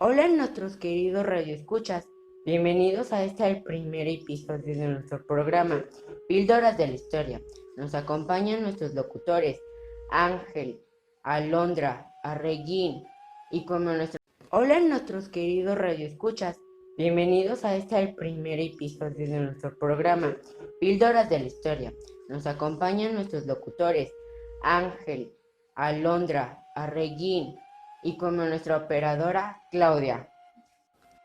Hola nuestros queridos radioescuchas, bienvenidos a este el primer episodio de nuestro programa, Píldoras de la Historia. Nos acompañan nuestros locutores, Ángel, Alondra, Arreguín y como nuestro... Hola nuestros queridos radioescuchas, bienvenidos a este el primer episodio de nuestro programa, Píldoras de la Historia. Nos acompañan nuestros locutores, Ángel, Alondra, Arreguín y como nuestra operadora, Claudia.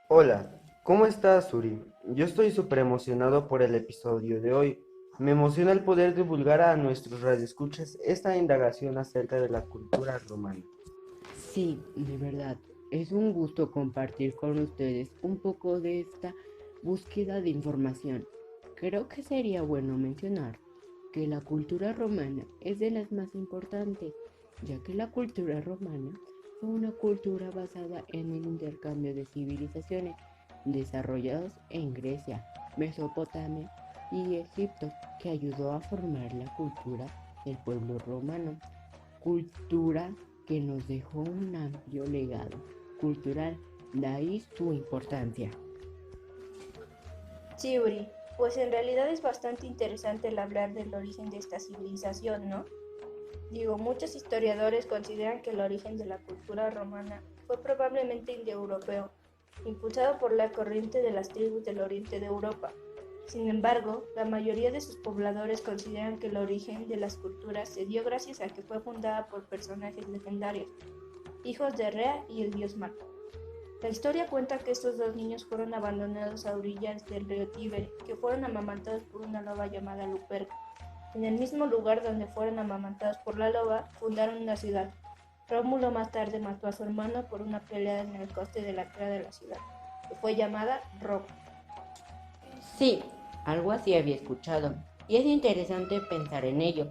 Hola, ¿cómo estás, Suri? Yo estoy súper emocionado por el episodio de hoy. Me emociona el poder divulgar a nuestros radioescuchas esta indagación acerca de la cultura romana. Sí, de verdad, es un gusto compartir con ustedes un poco de esta búsqueda de información. Creo que sería bueno mencionar que la cultura romana es de las más importantes, ya que la cultura romana fue una cultura basada en el intercambio de civilizaciones desarrollados en Grecia, Mesopotamia y Egipto, que ayudó a formar la cultura del pueblo romano. Cultura que nos dejó un amplio legado cultural, de ahí su importancia. Sí, Uri, pues en realidad es bastante interesante el hablar del origen de esta civilización, ¿no? Digo, muchos historiadores consideran que el origen de la cultura romana fue probablemente indoeuropeo, impulsado por la corriente de las tribus del oriente de Europa. Sin embargo, la mayoría de sus pobladores consideran que el origen de las culturas se dio gracias a que fue fundada por personajes legendarios, hijos de Rea y el dios Marte. La historia cuenta que estos dos niños fueron abandonados a orillas del río Tíber, que fueron amamantados por una loba llamada Luperca. En el mismo lugar donde fueron amamantados por la loba, fundaron una ciudad. Rómulo más tarde mató a su hermano por una pelea en el coste de la entrada de la ciudad, que fue llamada Roma. Sí, algo así había escuchado, y es interesante pensar en ello.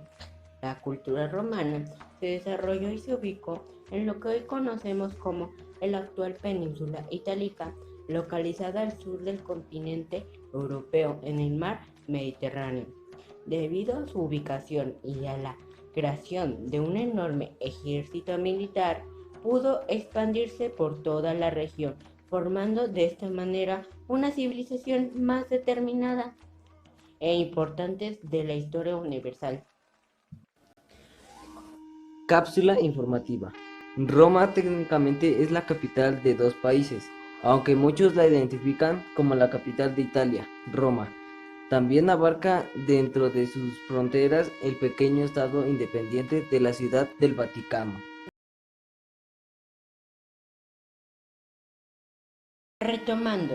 La cultura romana se desarrolló y se ubicó en lo que hoy conocemos como la actual península itálica, localizada al sur del continente europeo en el mar Mediterráneo. Debido a su ubicación y a la creación de un enorme ejército militar, pudo expandirse por toda la región, formando de esta manera una civilización más determinada e importante de la historia universal. Cápsula informativa. Roma técnicamente es la capital de dos países, aunque muchos la identifican como la capital de Italia, Roma. También abarca dentro de sus fronteras el pequeño estado independiente de la Ciudad del Vaticano. Retomando,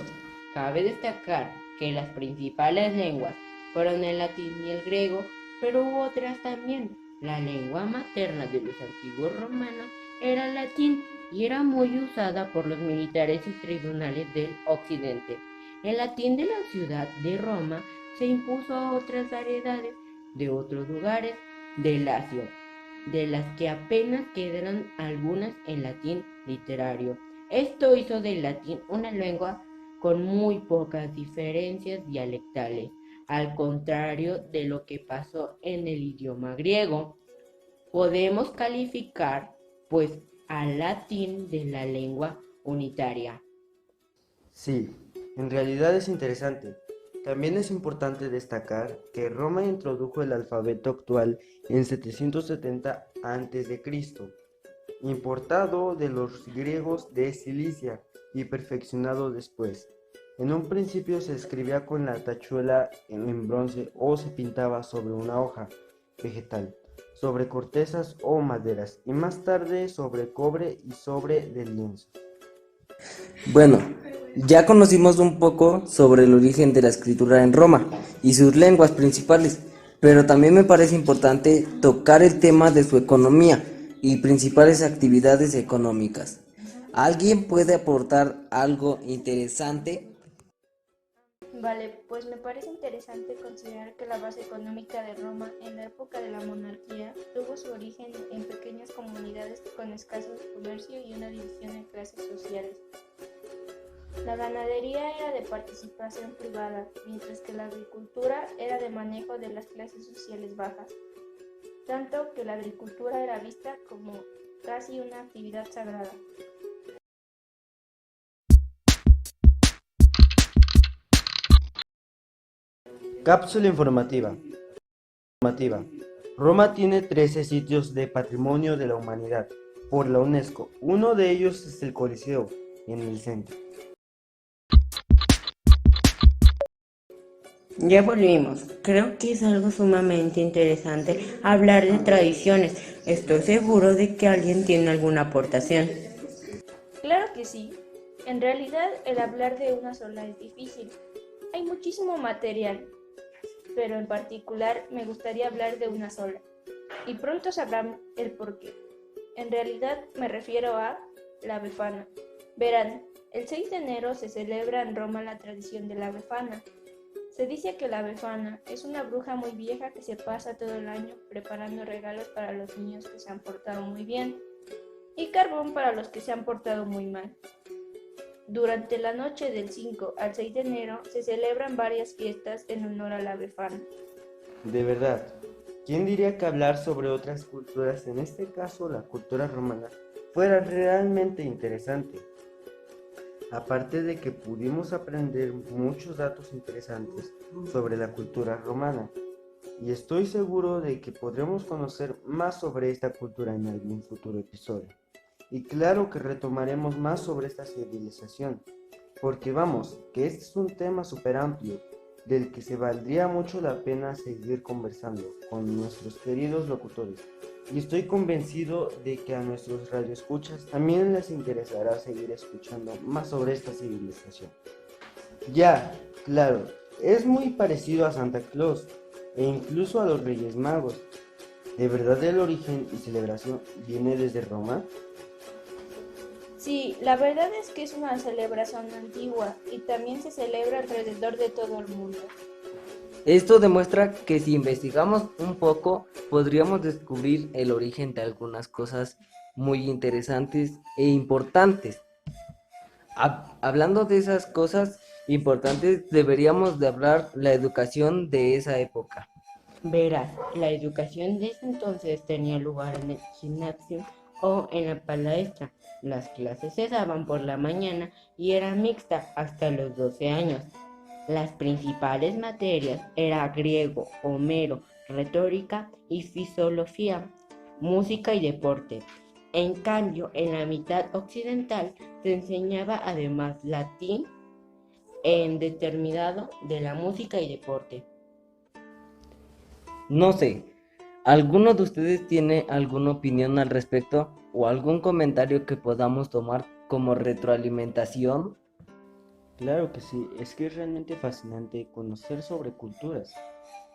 cabe destacar que las principales lenguas fueron el latín y el griego, pero hubo otras también. La lengua materna de los antiguos romanos era el latín y era muy usada por los militares y tribunales del occidente. El latín de la ciudad de Roma se impuso a otras variedades de otros lugares de Lacio, de las que apenas quedan algunas en latín literario. Esto hizo del latín una lengua con muy pocas diferencias dialectales, al contrario de lo que pasó en el idioma griego. Podemos calificar, pues, al latín de la lengua unitaria. Sí, en realidad es interesante. También es importante destacar que Roma introdujo el alfabeto actual en 770 a.C., importado de los griegos de Cilicia y perfeccionado después. En un principio se escribía con la tachuela en bronce o se pintaba sobre una hoja vegetal, sobre cortezas o maderas y más tarde sobre cobre y sobre de lienzo. Bueno, ya conocimos un poco sobre el origen de la escritura en Roma y sus lenguas principales, pero también me parece importante tocar el tema de su economía y principales actividades económicas. ¿Alguien puede aportar algo interesante? Vale, pues me parece interesante considerar que la base económica de Roma en la época de la monarquía tuvo su origen en pequeñas comunidades con escaso comercio y una división en clases sociales. La ganadería era de participación privada, mientras que la agricultura era de manejo de las clases sociales bajas, tanto que la agricultura era vista como casi una actividad sagrada. Cápsula informativa. Roma tiene 13 sitios de Patrimonio de la Humanidad por la UNESCO. Uno de ellos es el Coliseo, en el centro. Ya volvimos. Creo que es algo sumamente interesante hablar de tradiciones. Estoy seguro de que alguien tiene alguna aportación. Claro que sí. En realidad, el hablar de una sola es difícil. Hay muchísimo material, pero en particular me gustaría hablar de una sola. Y pronto sabrán el porqué. En realidad me refiero a la Befana. Verán, el 6 de enero se celebra en Roma la tradición de la Befana. Se dice que la Befana es una bruja muy vieja que se pasa todo el año preparando regalos para los niños que se han portado muy bien y carbón para los que se han portado muy mal. Durante la noche del 5 al 6 de enero se celebran varias fiestas en honor a la Befana. De verdad, ¿quién diría que hablar sobre otras culturas, en este caso la cultura romana, fuera realmente interesante? Aparte de que pudimos aprender muchos datos interesantes sobre la cultura romana, y estoy seguro de que podremos conocer más sobre esta cultura en algún futuro episodio. Y claro que retomaremos más sobre esta civilización, porque vamos, que este es un tema súper amplio, del que se valdría mucho la pena seguir conversando con nuestros queridos locutores. Y estoy convencido de que a nuestros radioescuchas también les interesará seguir escuchando más sobre esta civilización. Ya, claro, es muy parecido a Santa Claus e incluso a los Reyes Magos. ¿De verdad el origen y celebración viene desde Roma? Sí, la verdad es que es una celebración antigua y también se celebra alrededor de todo el mundo. Esto demuestra que si investigamos un poco, podríamos descubrir el origen de algunas cosas muy interesantes e importantes. Hablando de esas cosas importantes, deberíamos de hablar la educación de esa época. Verás, la educación de ese entonces tenía lugar en el gimnasio o en la palestra. Las clases se daban por la mañana y era mixta hasta los 12 años. Las principales materias eran griego, Homero, retórica y filosofía, música y deporte. En cambio, en la mitad occidental se enseñaba además latín en determinado de la música y deporte. No sé, ¿alguno de ustedes tiene alguna opinión al respecto o algún comentario que podamos tomar como retroalimentación? Claro que sí, es que es realmente fascinante conocer sobre culturas,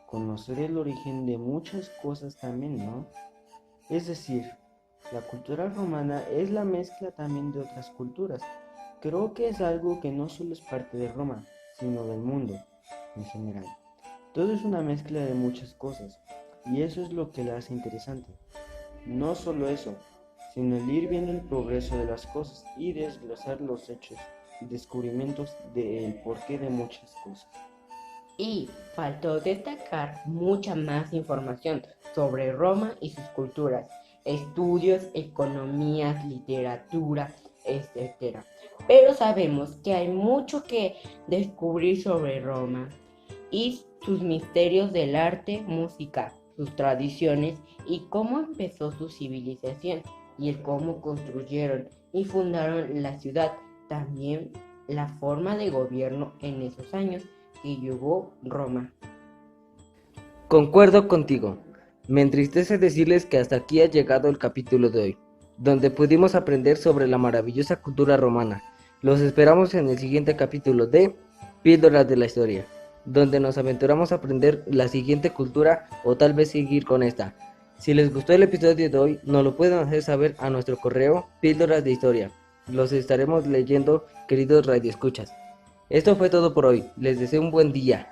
conocer el origen de muchas cosas también, ¿no? Es decir, la cultura romana es la mezcla también de otras culturas. Creo que es algo que no solo es parte de Roma, sino del mundo en general. Todo es una mezcla de muchas cosas, y eso es lo que la hace interesante. No solo eso, sino el ir viendo el progreso de las cosas y desglosar los hechos y descubrimientos del porqué de muchas cosas. Y faltó destacar mucha más información sobre Roma y sus culturas, estudios, economías, literatura, etc. Pero sabemos que hay mucho que descubrir sobre Roma y sus misterios del arte, música, sus tradiciones y cómo empezó su civilización y el cómo construyeron y fundaron la ciudad. También la forma de gobierno en esos años que llevó Roma. Concuerdo contigo. Me entristece decirles que hasta aquí ha llegado el capítulo de hoy, donde pudimos aprender sobre la maravillosa cultura romana. Los esperamos en el siguiente capítulo de Píldoras de la Historia, donde nos aventuramos a aprender la siguiente cultura o tal vez seguir con esta. Si les gustó el episodio de hoy, nos lo pueden hacer saber a nuestro correo Píldoras de Historia. Los estaremos leyendo, queridos radioescuchas. Esto fue todo por hoy. Les deseo un buen día.